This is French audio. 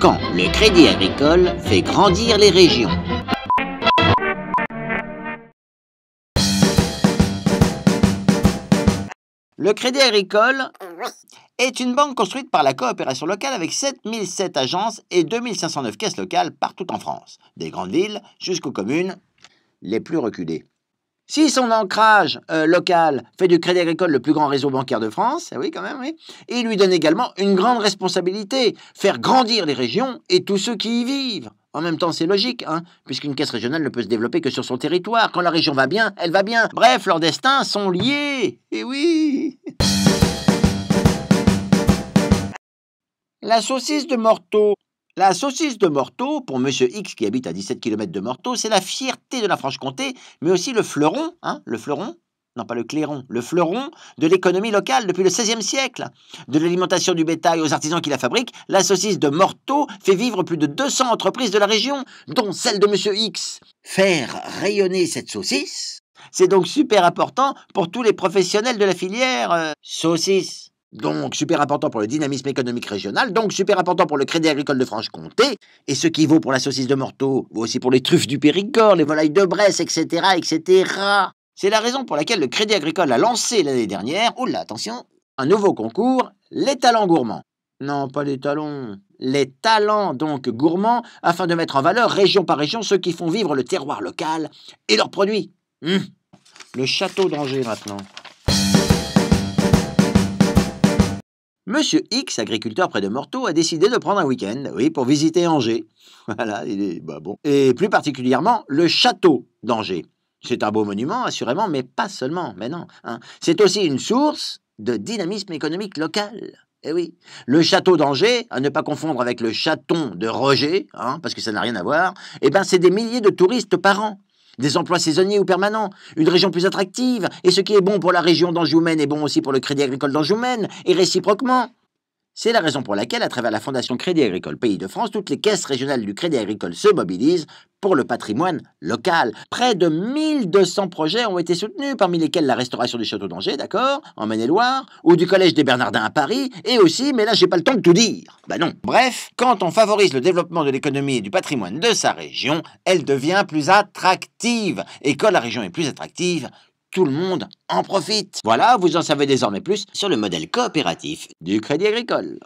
quand le Crédit Agricole fait grandir les régions. Le Crédit Agricole est une banque construite par la coopération locale avec 7007 agences et 2509 caisses locales partout en France, des grandes villes jusqu'aux communes les plus reculées. Si son ancrage local fait du Crédit Agricole le plus grand réseau bancaire de France, oui quand même, oui, il lui donne également une grande responsabilité, faire grandir les régions et tous ceux qui y vivent. En même temps, c'est logique, hein, puisqu'une caisse régionale ne peut se développer que sur son territoire. Quand la région va bien, elle va bien. Bref, leurs destins sont liés. Et oui. La saucisse de Morteau. La saucisse de Morteau, pour Monsieur X qui habite à 17 km de Morteau, c'est la fierté de la Franche-Comté, mais aussi le fleuron, non pas le clairon, le fleuron de l'économie locale depuis le XVIe siècle. De l'alimentation du bétail aux artisans qui la fabriquent, la saucisse de Morteau fait vivre plus de 200 entreprises de la région, dont celle de Monsieur X. Faire rayonner cette saucisse, c'est donc super important pour tous les professionnels de la filière saucisse. Donc super important pour le dynamisme économique régional, donc super important pour le Crédit Agricole de Franche-Comté, et ce qui vaut pour la saucisse de Morteau, vaut aussi pour les truffes du Périgord, les volailles de Bresse, etc., etc. C'est la raison pour laquelle le Crédit Agricole a lancé l'année dernière, oula, attention, un nouveau concours, les talents gourmands. Non, pas les talons, les talents donc gourmands, afin de mettre en valeur région par région ceux qui font vivre le terroir local et leurs produits. Le château d'Angers maintenant. Monsieur X, agriculteur près de Morteau, a décidé de prendre un week-end, oui, pour visiter Angers. Voilà, il est bon. Et plus particulièrement, le château d'Angers. C'est un beau monument, assurément, mais pas seulement, mais non. Hein. C'est aussi une source de dynamisme économique local. Eh oui, le château d'Angers, à ne pas confondre avec le chaton de Roger, hein, parce que ça n'a rien à voir, eh ben c'est des milliers de touristes par an. Des emplois saisonniers ou permanents, une région plus attractive, et ce qui est bon pour la région d'Anjou-Maine est bon aussi pour le Crédit Agricole d'Anjou-Maine, et réciproquement. C'est la raison pour laquelle, à travers la Fondation Crédit Agricole Pays de France, toutes les caisses régionales du Crédit Agricole se mobilisent pour le patrimoine local. Près de 1200 projets ont été soutenus, parmi lesquels la restauration du château d'Angers, d'accord, en Maine-et-Loire, ou du Collège des Bernardins à Paris, et aussi, mais là j'ai pas le temps de tout dire. Ben non. Bref, quand on favorise le développement de l'économie et du patrimoine de sa région, elle devient plus attractive. Et quand la région est plus attractive, tout le monde en profite. Voilà, vous en savez désormais plus sur le modèle coopératif du Crédit Agricole.